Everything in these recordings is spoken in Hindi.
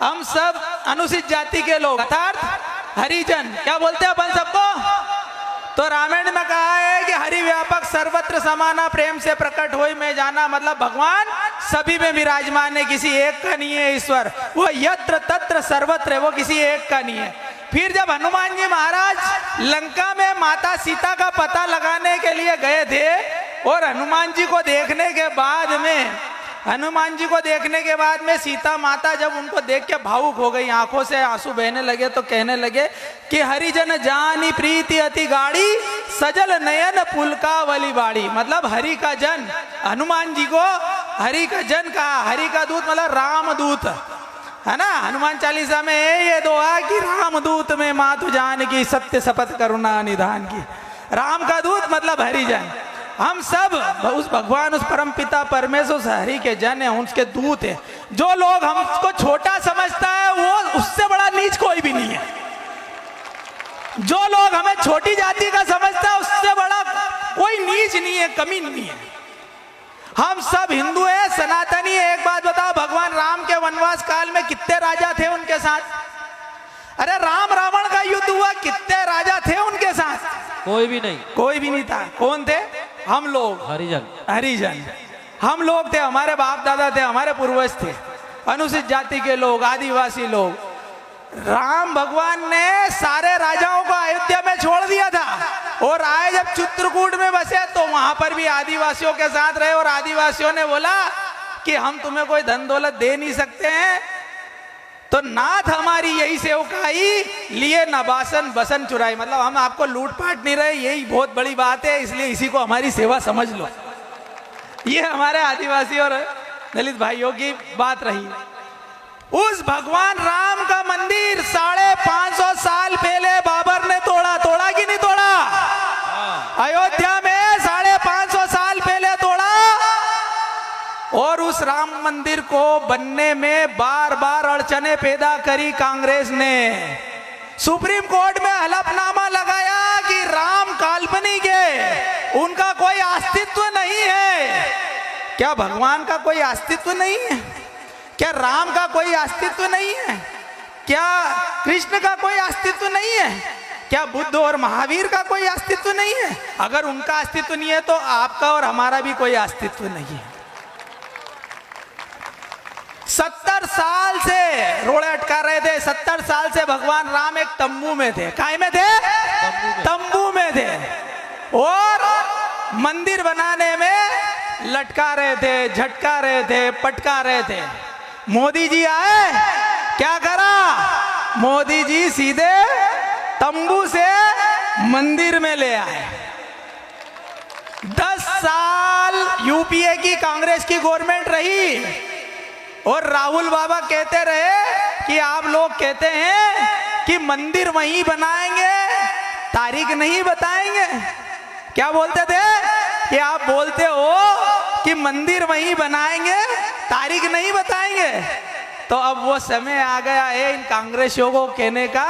हम सब अनुसूचित जाति के लोग अर्थात हरिजन, क्या बोलते हैं अपन सबको? तो रामायण में कहा है कि हरि व्यापक सर्वत्र समाना प्रेम से प्रकट होई में जाना, मतलब भगवान सभी में विराजमान है, किसी एक का नहीं है ईश्वर। वो यत्र तत्र सर्वत्र है, वो किसी एक का नहीं है। फिर जब हनुमान जी महाराज लंका में माता सीता का पता लगाने के लिए गए थे और हनुमान जी को देखने के बाद में सीता माता जब उनको देख के भावुक हो गई, आंखों से आंसू बहने लगे, तो कहने लगे कि हरिजन जानी प्रीति अति गाड़ी सजल नयन पुलकावली बाड़ी। मतलब हरि का जन, हनुमान जी को हरि का जन कहा। हरि का दूत मतलब रामदूत है ना। हनुमान चालीसा में ये दुआ कि रामदूत में मातु जान की सत्य शपथ करुणा निधान की। राम का दूत मतलब हरिजन। हम सब उस भगवान, उस परम पिता परमेश्वर उस हरि के जन है, उसके दूत है। जो लोग हमको छोटा समझता है वो उससे बड़ा नीच कोई भी नहीं है। जो लोग हमें छोटी जाति का समझता है उससे बड़ा कोई नीच नहीं है, कमी नहीं है। हम सब हिंदू है, सनातनी है। एक बात बताओ, भगवान राम के वनवास काल में कितने राजा थे उनके साथ? अरे राम रावण का युद्ध हुआ, कितने राजा थे उनके साथ? कोई भी नहीं, कोई भी नहीं था। कौन थे? हम लोग, हरिजन। हम लोग थे, हमारे बाप दादा थे, हमारे पूर्वज थे, अनुसूचित जाति के लोग, आदिवासी लोग। राम भगवान ने सारे राजाओं को अयोध्या में छोड़ दिया था और आए जब चित्रकूट में बसे तो वहां पर भी आदिवासियों के साथ रहे। और आदिवासियों ने बोला कि हम तुम्हें कोई धन दौलत दे नहीं सकते हैं, तो नाथ हमारी यही सेवकाई लिए नबासन बसन चुराई। मतलब हम आपको लूट पाट नहीं रहे, यही बहुत बड़ी बात है, इसलिए इसी को हमारी सेवा समझ लो। ये हमारे आदिवासी और दलित भाइयों की बात रही। उस भगवान राम का मंदिर 550 साल पहले बाबर ने तोड़ा कि नहीं तोड़ा? अयोध्या में 550 साल पहले तोड़ा। और उस राम मंदिर को बनने में बार बार अड़चने पैदा करी कांग्रेस ने। सुप्रीम कोर्ट में हलफनामा लगाया कि राम काल्पनिक है, उनका कोई अस्तित्व नहीं है। क्या भगवान का कोई अस्तित्व नहीं है? क्या राम का कोई अस्तित्व नहीं है? क्या कृष्ण का कोई अस्तित्व नहीं है? क्या बुद्ध और महावीर का कोई अस्तित्व नहीं है? अगर उनका अस्तित्व नहीं है तो आपका और हमारा भी कोई अस्तित्व नहीं है। 70 साल से रोड़े अटका रहे थे। 70 साल से भगवान राम एक तंबू में थे। काय में थे? तंबू में थे। और मंदिर बनाने में लटका रहे थे, झटका रहे थे, पटका रहे थे। मोदी जी आए, क्या करा? मोदी जी सीधे तंबू से मंदिर में ले आए। 10 साल यूपीए की कांग्रेस की गवर्नमेंट रही और राहुल बाबा कहते रहे कि आप लोग कहते हैं कि मंदिर वहीं बनाएंगे, तारीख नहीं बताएंगे। क्या बोलते थे कि आप बोलते हो कि मंदिर वहीं बनाएंगे, तारीख नहीं बताएंगे। तो अब वो समय आ गया है इन कांग्रेसियों को कहने का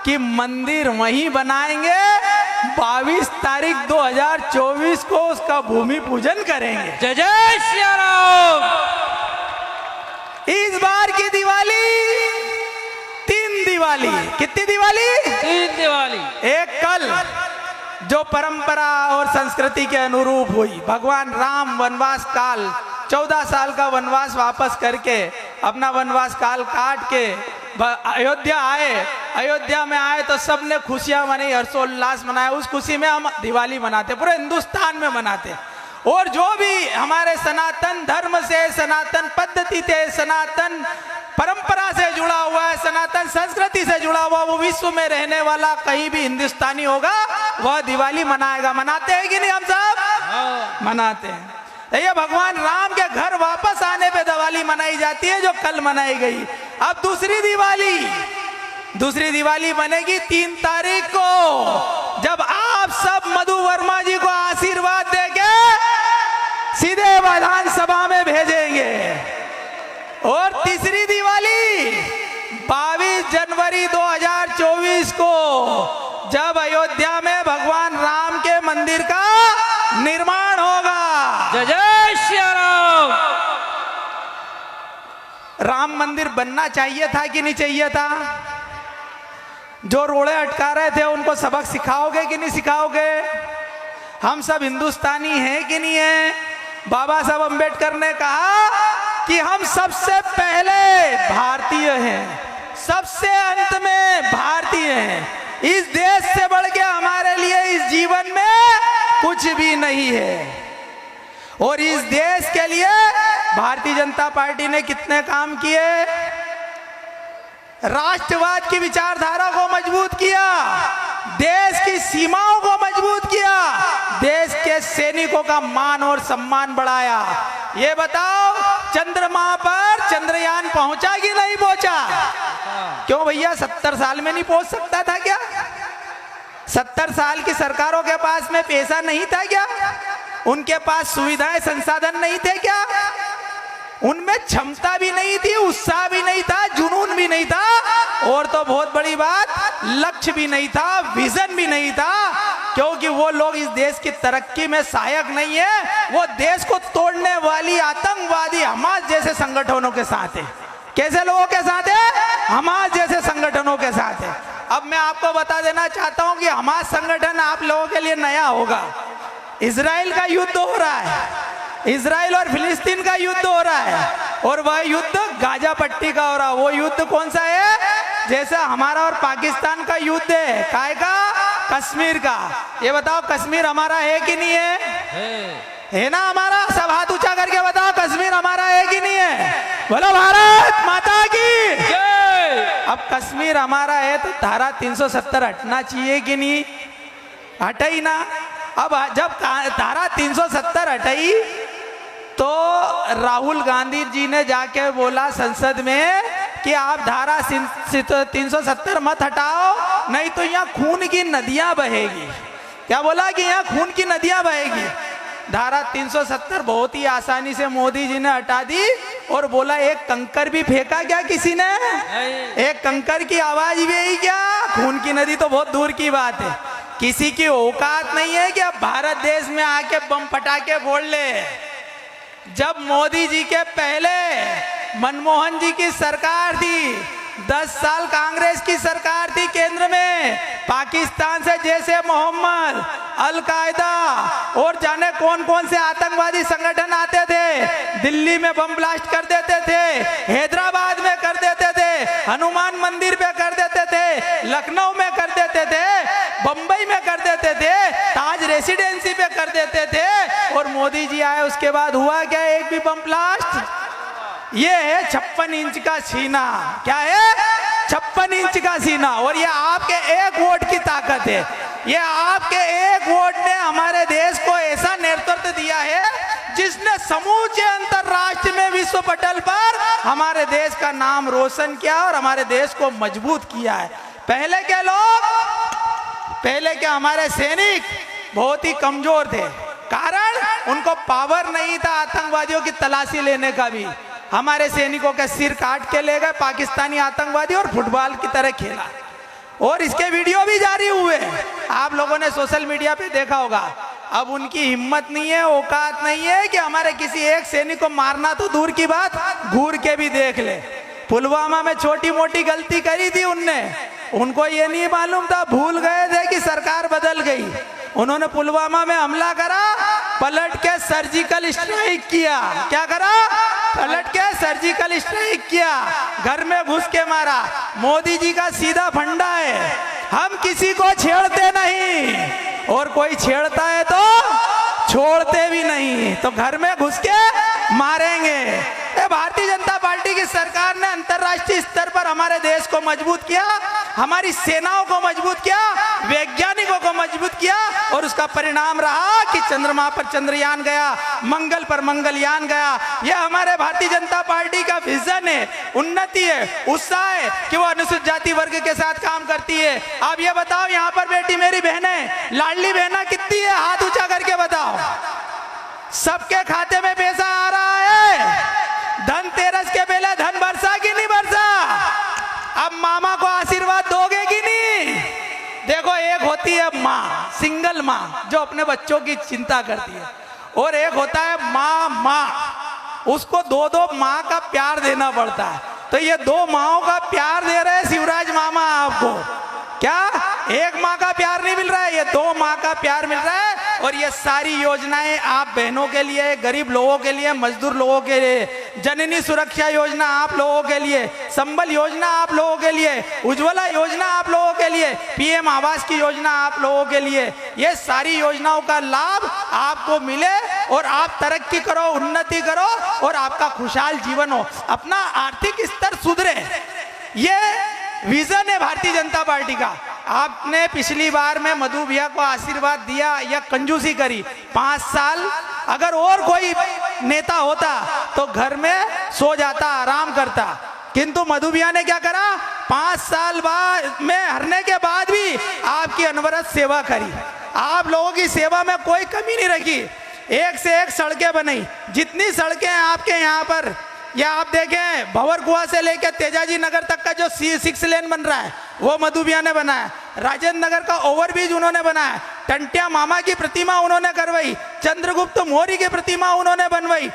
कि मंदिर वहीं बनाएंगे, 22 तारीख 2024 को उसका भूमि पूजन करेंगे। जय जय श्री राम। इस बार की दिवाली 3 दिवाली। कितनी दिवाली? 3 दिवाली। एक कल जो परंपरा और संस्कृति के अनुरूप हुई। भगवान राम वनवास काल 14 साल का वनवास वापस करके अपना वनवास काल काट के अयोध्या आए। अयोध्या में आए तो सबने खुशियां मनाई, हर्षोल्लास मनाया। उस खुशी में हम दिवाली मनाते, पूरे हिंदुस्तान में मनाते। और जो भी हमारे सनातन धर्म से, सनातन पद्धति से, सनातन परंपरा से जुड़ा हुआ है, सनातन संस्कृति से जुड़ा हुआ, वो विश्व में रहने वाला कहीं भी हिंदुस्तानी होगा वह दिवाली मनाएगा। मनाते हैं कि नहीं? हम सब मनाते हैं। ये भगवान राम के घर वापस आने पे दिवाली मनाई जाती है, जो कल मनाई गई। अब दूसरी दिवाली बनेगी 3 तारीख को, जब आप सब मधु वर्मा जी को आशीर्वाद देके सीधे विधानसभा में भेजेंगे। और तीसरी दिवाली 22 जनवरी 2024 को, जब अयोध्या में भगवान राम के मंदिर का निर्माण होगा। जय जय श्री राम। राम मंदिर बनना चाहिए था कि नहीं चाहिए था? जो रोड़े अटका रहे थे उनको सबक सिखाओगे कि नहीं सिखाओगे? हम सब हिंदुस्तानी हैं कि नहीं है? बाबा साहब अंबेडकर ने कहा कि हम सबसे पहले भारतीय हैं, सबसे अंत में भारतीय हैं। इस देश से बढ़ के हमारे लिए इस जीवन में कुछ भी नहीं है। और इस देश के लिए भारतीय जनता पार्टी ने कितने काम किए? राष्ट्रवाद की विचारधारा को मजबूत किया, देश की सीमाओं को मजबूत किया, देश के सैनिकों का मान और सम्मान बढ़ाया। ये बताओ, चंद्रमा पर चंद्रयान पहुंचा कि नहीं पहुंचा? क्यों भैया, 70 साल में नहीं पहुंच सकता था क्या? 70 साल की सरकारों के पास में पैसा नहीं था क्या? उनके पास सुविधाएं संसाधन नहीं थे क्या? उनमें क्षमता भी नहीं थी, उत्साह भी नहीं था, जुनून भी नहीं था, और तो बहुत बड़ी बात, लक्ष्य भी नहीं था, विजन भी नहीं था। क्योंकि वो लोग इस देश की तरक्की में सहायक नहीं है, वो देश को तोड़ने वाली आतंकवादी हमास जैसे संगठनों के साथ है। कैसे लोगों के साथ है? हमास जैसे संगठनों के साथ है। अब मैं आपको बता देना चाहता हूं कि हमास संगठन आप लोगों के लिए नया होगा। इजराइल का युद्ध हो रहा है, इजराइल और फिलिस्तीन का युद्ध हो रहा है, और वह युद्ध गाजा पट्टी का हो रहा है। वो युद्ध कौन सा है? जैसा हमारा और पाकिस्तान का युद्ध है। काय का? कश्मीर का। ये बताओ, कश्मीर हमारा है कि नहीं है? है ना हमारा? सब हाथ ऊंचा करके बताओ, कश्मीर हमारा है कि नहीं है? बोलो भारत माता की जय। अब कश्मीर हमारा है तो धारा 370 हटना चाहिए कि नहीं? हटाई ना। अब जब धारा 370 हटाई तो राहुल गांधी जी ने जाके बोला संसद में कि आप धारा 370 मत हटाओ, नहीं तो यहाँ खून की नदियां बहेगी। क्या बोला? कि यहाँ खून की नदियां बहेगी। धारा 370 बहुत ही आसानी से मोदी जी ने हटा दी, और बोला एक कंकर भी फेंका क्या किसी ने? एक कंकर की आवाज भी आई क्या? खून की नदी तो बहुत दूर की बात है। किसी की औकात नहीं है कि अब भारत देश में आके बम पटाखे फोड़ ले। जब मोदी जी के पहले मनमोहन जी की सरकार थी, 10 साल कांग्रेस की सरकार थी केंद्र में, पाकिस्तान से जैसे मोहम्मद, अल-कायदा और जाने कौन कौन से आतंकवादी संगठन आते थे, दिल्ली में बम ब्लास्ट कर देते थे, हैदराबाद में कर देते थे, हनुमान मंदिर पे कर देते थे, लखनऊ में कर देते थे, बंबई में कर देते थे, ताज रेसिडेंसी पे कर देते थे, और मोदी जी आए उसके बाद हुआ क्या? एक भी बम ब्लास्ट? ये है 56 इंच का सीना। क्या है? 56 इंच का सीना। और ये आपके एक वोट की ताकत है। ये आपके एक वोट ने हमारे देश को ऐसा नेतृत्व दिया है जिसने समूचे अंतरराष्ट्रीय में विश्व पटल पर हमारे देश का नाम रोशन किया और हमारे देश को मजबूत किया है। पहले के लोग, पहले के हमारे सैनिक बहुत ही कमजोर थे, कारण उनको पावर नहीं था आतंकवादियों की तलाशी लेने का भी। हमारे सैनिकों के सिर काट के ले गए पाकिस्तानी आतंकवादी और फुटबॉल की तरह खेला, और इसके वीडियो भी जारी हुए, आप लोगों ने सोशल मीडिया पे देखा होगा। अब उनकी हिम्मत नहीं है, औकात नहीं है कि हमारे किसी एक सैनिक को मारना तो दूर की बात, घूर के भी देख ले। पुलवामा में छोटी मोटी गलती करी थी उनने, उनको ये नहीं मालूम था, भूल गए थे कि सरकार बदल गई। उन्होंने पुलवामा में हमला करा, पलट के सर्जिकल स्ट्राइक किया। क्या करा? पलट के सर्जिकल स्ट्राइक किया, घर में घुस के मारा। मोदी जी का सीधा फंडा है, हम किसी को छेड़ते नहीं, और कोई छेड़ता है तो छोड़ते भी नहीं, तो घर में घुस के मारेंगे। भारतीय जनता पार्टी की सरकार ने अंतर्राष्ट्रीय स्तर पर हमारे देश को मजबूत किया, हमारी सेनाओं को मजबूत किया, वैज्ञानिकों को मजबूत किया, और उसका परिणाम रहा कि चंद्रमा पर चंद्रयान गया, मंगल पर मंगलयान गया। यह हमारे भारतीय जनता पार्टी का विजन है, उन्नति है, उत्साह है कि वो अनुसूचित जाति वर्ग के साथ काम करती है। आप ये बताओ, यहाँ पर बेटी मेरी बहनें, लाडली बहना कितनी है? हाथ ऊंचा करके बताओ। सबके खाते में पैसा आ रहा है। धनतेरस के पहले धन बरसा कि नहीं बरसा? अब मामा को आशीर्वाद दोगे कि नहीं? देखो, एक होती है माँ, सिंगल माँ जो अपने बच्चों की चिंता करती है, और एक होता है माँ, उसको दो माँ का प्यार देना पड़ता है। तो ये 2 माओं का प्यार दे रहे हैं शिवराज मामा आपको। क्या एक माँ का प्यार नहीं मिल रहा है, ये 2 माँ का प्यार मिल रहा है। और ये सारी योजनाएं आप बहनों के लिए, गरीब लोगों के लिए, मजदूर लोगों के लिए, जननी सुरक्षा योजना आप लोगों के लिए, संबल योजना आप लोगों के लिए, उज्ज्वला योजना आप लोगों के लिए, पीएम आवास की योजना आप लोगों के लिए, ये सारी योजनाओं का लाभ आपको मिले और आप तरक्की करो, उन्नति करो और आपका खुशहाल जीवन हो, अपना आर्थिक स्तर सुधरे। ये विजन है भारतीय जनता पार्टी का। आपने पिछली बार में मधु भैया को आशीर्वाद दिया या कंजूसी करी, 5 साल अगर और कोई नेता होता तो घर में सो जाता, आराम करता, किंतु मधु भैया ने क्या करा, 5 साल बाद में हरने के बाद भी आपकी अनवरत सेवा करी, आप लोगों की सेवा में कोई कमी नहीं रखी, एक से एक सड़कें बनाई। जितनी सड़कें आपके यहाँ पर, या आप देखें भंवर कुआं से लेकर तेजाजी नगर तक का जो 6 लेन बन रहा है वो मधु भैया ने बनाया, राजेंद्र नगर का ओवरब्रिज उन्होंने बनाया, टंटिया मामा की प्रतिमा उन्होंने करवाई, चंद्रगुप्त मौर्य की प्रतिमा उन्होंने बनवाई,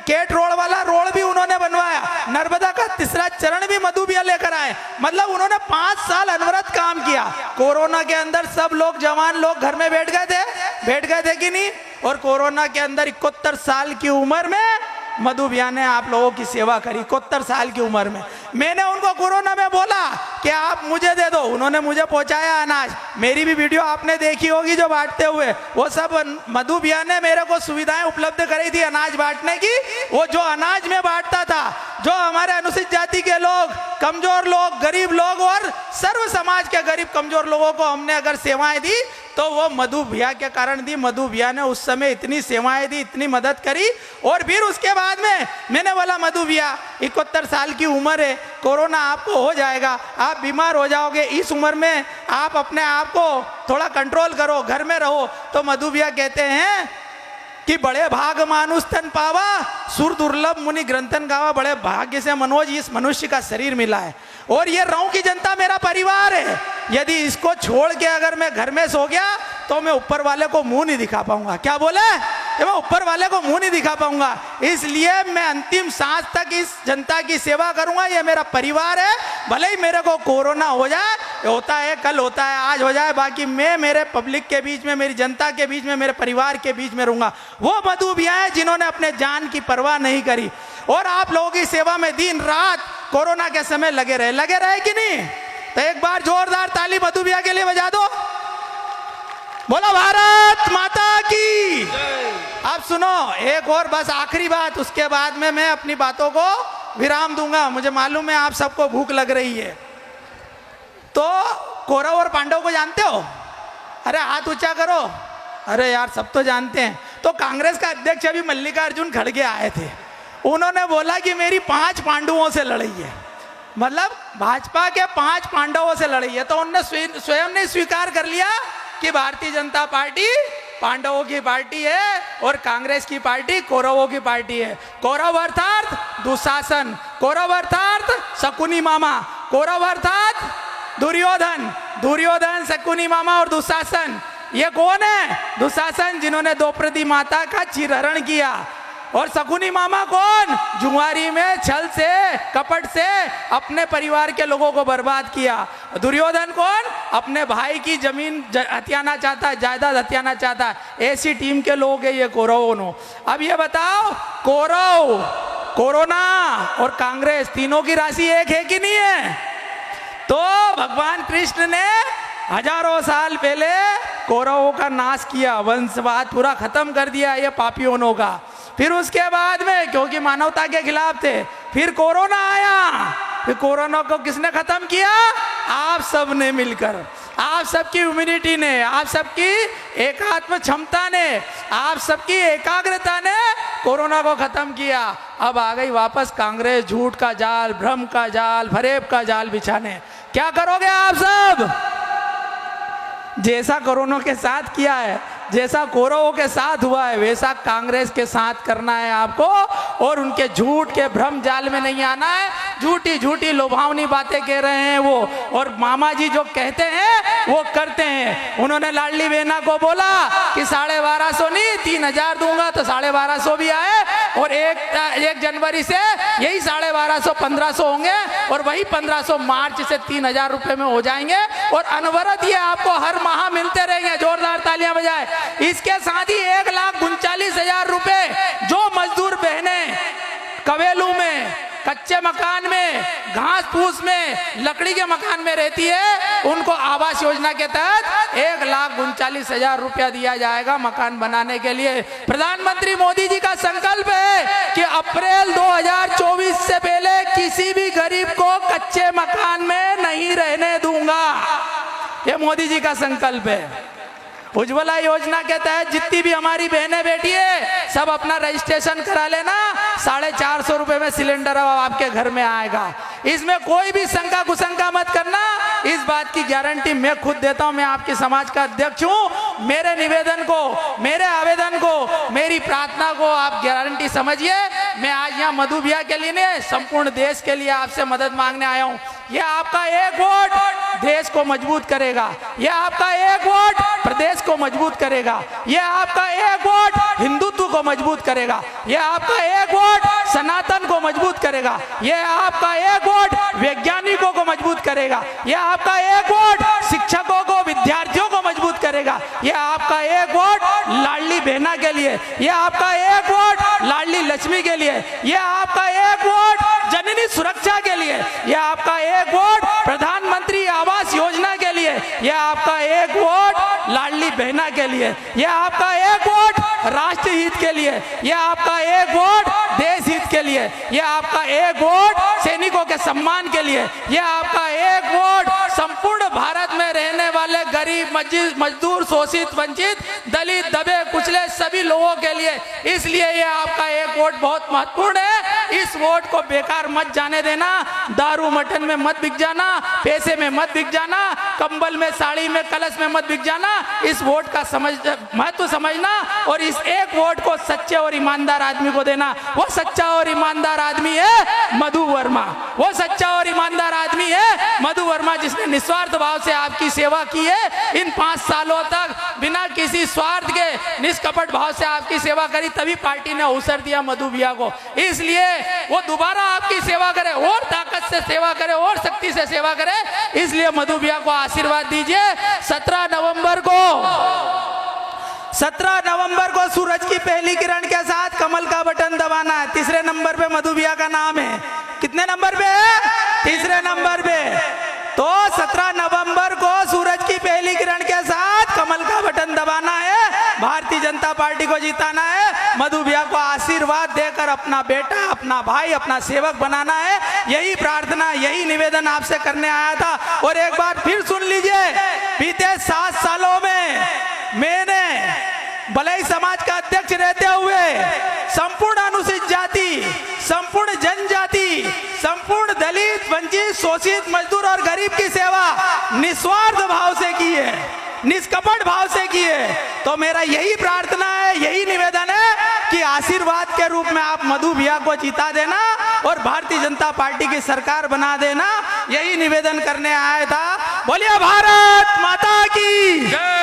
केट रोड वाला रोड भी उन्होंने बनवाया, नर्मदा का 3रा चरण भी मधु भैया लेकर आए। मतलब उन्होंने 5 साल अनवरत काम किया। कोरोना के अंदर सब लोग, जवान लोग घर में बैठ गए थे कि नहीं? और कोरोना के अंदर 71 साल की उम्र में मधु भैया ने आप लोगों की सेवा करी। 71 साल की उम्र में मैंने उनको कोरोना में बोला कि आप मुझे दे दो, उन्होंने मुझे पहुंचाया अनाज। मेरी भी वीडियो आपने देखी होगी जो बांटते हुए, वो सब मधु भैया ने मेरे को सुविधाएं उपलब्ध कराई थी अनाज बांटने की। वो जो अनाज में बांटता था, जो हमारे अनुसूचित जाति के लोग, कमजोर लोग, गरीब लोग और सर्व समाज के गरीब कमजोर लोगों को हमने अगर सेवाएं दी तो वो मधु भैया के कारण दी। मधु भैया ने उस समय इतनी सेवाएं दी, इतनी मदद करी। और फिर उसके बाद में मैंने बोला मधु भैया 71 साल की उम्र है, कोरोना आपको हो जाएगा, आप बीमार हो जाओगे, इस उम्र में आप अपने आप को थोड़ा कंट्रोल करो, घर में रहो। तो मधु भैया कहते हैं कि बड़े भाग मानुष तन पावा, सुर दुर्लभ मुनि ग्रंथन गावा। बड़े भाग्य से मनोज इस मनुष्य का शरीर मिला है और ये राऊ की जनता मेरा परिवार है। यदि इसको छोड़ के अगर मैं घर में सो गया तो मैं ऊपर वाले को मुंह नहीं दिखा पाऊंगा। क्या बोले? मैं ऊपर वाले को मुंह नहीं दिखा पाऊंगा। इसलिए मैं अंतिम सांस तक इस जनता की सेवा करूंगा। ये मेरा परिवार है, भले ही मेरे को कोरोना हो जाए, होता है कल होता है, आज हो जाए, बाकी मैं मेरे पब्लिक के बीच में, मेरी जनता के बीच में, मेरे परिवार के बीच में रहूंगा। वो मधु भैया है जिन्होंने अपने जान की परवाह नहीं करी और आप लोगों की सेवा में दिन रात कोरोना के समय लगे रहे कि नहीं? तो एक बार जोरदार ताली मधु भैया के लिए बजा दो। बोलो भारत माता की। अब सुनो एक और बस आखिरी बात, उसके बाद में मैं अपनी बातों को विराम दूंगा। मुझे मालूम है आप सबको भूख लग रही है। तो कौरव और पांडव को जानते हो? अरे हाथ ऊंचा करो। अरे यार सब तो जानते हैं। तो कांग्रेस का अध्यक्ष अभी मल्लिकार्जुन खड़गे आए थे, उन्होंने बोला कि मेरी 5 पांडवों से लड़ाई है, मतलब भाजपा के 5 पांडवों से लड़ाई है। तो उन्होंने स्वयं ने स्वीकार कर लिया कि भारतीय जनता पार्टी पांडवों की पार्टी है और कांग्रेस की पार्टी कौरवों की पार्टी है। कौरव अर्थात दुशासन, कौरव अर्थात शकुनी मामा, कौरव अर्थात दुर्योधन, दुर्योधन शकुनी मामा और दुशासन। ये कौन है? दुशासन जिन्होंने द्रौपदी माता का चीरहरण किया। और शकुनी मामा कौन? जुआरी में छल से कपट से अपने परिवार के लोगों को बर्बाद किया। दुर्योधन कौन? अपने भाई की जमीन हथियाना चाहता है, जायदाद हथियाना चाहता है। ऐसी टीम के लोग है ये कौरवों। अब ये बताओ कौरव, कोरोना और कांग्रेस तीनों की राशि एक है कि नहीं है? तो भगवान कृष्ण ने हजारों साल पहले कौरवों का नाश किया, वंशवाद पूरा खत्म कर दिया ये पापियों का। फिर उसके बाद में क्योंकि मानवता के खिलाफ थे, फिर कोरोना आया। फिर कोरोना को किसने खत्म किया? आप सब ने मिलकर, आप सबकी इम्यूनिटी ने, आप सबकी एकात्म क्षमता ने, आप सबकी एकाग्रता ने कोरोना को खत्म किया। अब आ गई वापस कांग्रेस झूठ का जाल, भ्रम का जाल, फरेब का जाल बिछाने। क्या करोगे आप सब? जैसा कोरोना के साथ किया है, जैसा कौरवों के साथ हुआ है, वैसा कांग्रेस के साथ करना है आपको। और उनके झूठ के भ्रम जाल में नहीं आना है। झूठी झूठी लुभावनी बातें कह रहे हैं वो, और मामा जी जो कहते हैं वो करते हैं। उन्होंने लाडली बहना को बोला कि 1250 नहीं 3000 दूंगा, तो 1250 भी आए, और एक जनवरी से यही 1250 1500 होंगे और वही 1500 मार्च से 3000 रुपए में हो जाएंगे और अनवरत ये आपको हर माह मिलते रहेंगे। जोरदार तालियां बजाएं। इसके साथ ही 1,39,000 रुपए जो मजदूर बहनें कवेलू में, कच्चे मकान में, घास फूस में, लकड़ी के मकान में रहती है, उनको आवास योजना के तहत 1,39,000 रुपया दिया जाएगा मकान बनाने के लिए। प्रधानमंत्री मोदी जी का संकल्प है कि अप्रैल 2024 से पहले किसी भी गरीब को कच्चे मकान में नहीं रहने दूंगा। ये मोदी जी का संकल्प है। उज्ज्वला योजना के तहत जितनी भी हमारी बहनें बेटी है सब अपना रजिस्ट्रेशन करा लेना। 450 रुपए में सिलेंडर अब आपके घर में आएगा। इसमें कोई भी शंका कुशंका मत करना। इस बात की गारंटी मैं खुद देता हूं। मैं आपके समाज का अध्यक्ष हूं। मेरे निवेदन को, मेरे आवेदन को, मेरी प्रार्थना को आप गारंटी समझिए। मैं आज यहाँ मधु भैया के लिए नहीं, संपूर्ण देश के लिए आपसे मदद मांगने आया हूँ। ये आपका एक वोट देश को मजबूत करेगा। ये आपका एक वोट प्रदेश को मजबूत करेगा। ये आपका एक वोट हिंदुत्व को मजबूत करेगा। ये आपका एक वोट सनातन को मजबूत करेगा। ये आपका एक वोट वैज्ञानिकों को मजबूत करेगा। ये आपका एक वोट शिक्षकों को, विद्यार्थियों को मजबूत करेगा। ये आपका एक वोट लाडली बहना के लिए। ये आपका एक वोट लाडली लक्ष्मी के लिए। ये आपका एक वोट जननी सुरक्षा के लिए। ये आपका एक वोट प्रधानमंत्री आवास योजना के लिए। ये आपका एक वोट लाडली बहना के लिए। ये आपका एक वोट राष्ट्र हित के लिए। ये आपका एक वोट देश हित के लिए। ये आपका एक वोट सैनिकों के सम्मान के लिए। ये आपका एक वोट संपूर्ण भारत में रहने वाले गरीब, मजदूर, शोषित, वंचित, दलित, दबे कुचले सभी लोगों के लिए। इसलिए ये आपका एक वोट बहुत महत्वपूर्ण है। इस वोट को बेकार मत जाने देना। दारू मटन में मत बिक जाना, पैसे में मत बिक जाना, कंबल में, साड़ी में, कलश में मत बिक जाना। इस वोट का महत्व समझना और इस एक वोट को सच्चे और ईमानदार आदमी को देना। वो सच्चा और ईमानदार आदमी है मधु वर्मा। वो सच्चा और ईमानदार आदमी है मधु वर्मा, जिसने निस्वार्थ भाव से आपकी सेवा की है। इन 5 सालों तक बिना किसी स्वार्थ के निष्कपट भाव से आपकी सेवा करी, तभी पार्टी ने अवसर दिया मधु भैया को। इसलिए वो दोबारा आपकी सेवा करे, और ताकत से सेवा करे, और शक्ति से सेवा करे। इसलिए मधु भैया को आशीर्वाद दीजिए। 17 नवंबर को सूरज की पहली किरण के साथ कमल का बटन दबाना है। 3रे नंबर पे मधु भैया का नाम है। कितने नंबर पे है? 3रे नंबर पे। तो 17 नवंबर को सूरज की पहली किरण के साथ कमल का बटन दबाना है। भारतीय जनता पार्टी को जिताना है। मधु भैया को आशीर्वाद देकर अपना बेटा, अपना भाई, अपना सेवक बनाना है। यही प्रार्थना, यही निवेदन आपसे करने आया था। और एक बार फिर सुन लीजिए, बीते 7 सालों में मैंने भले समाज का अध्यक्ष रहते हुए संपूर्ण अनुसूचित जाति, संपूर्ण जनजाति, संपूर्ण दलित, वंचित, शोषित, मजदूर और गरीब की सेवा निस्वार्थ भाव से की है, निष्कपट भाव से की है। तो मेरा यही प्रार्थना है, यही निवेदन है कि आशीर्वाद के रूप में आप मधु भैया को जिता देना और भारतीय जनता पार्टी की सरकार बना देना। यही निवेदन करने आया था। बोलिए भारत माता की।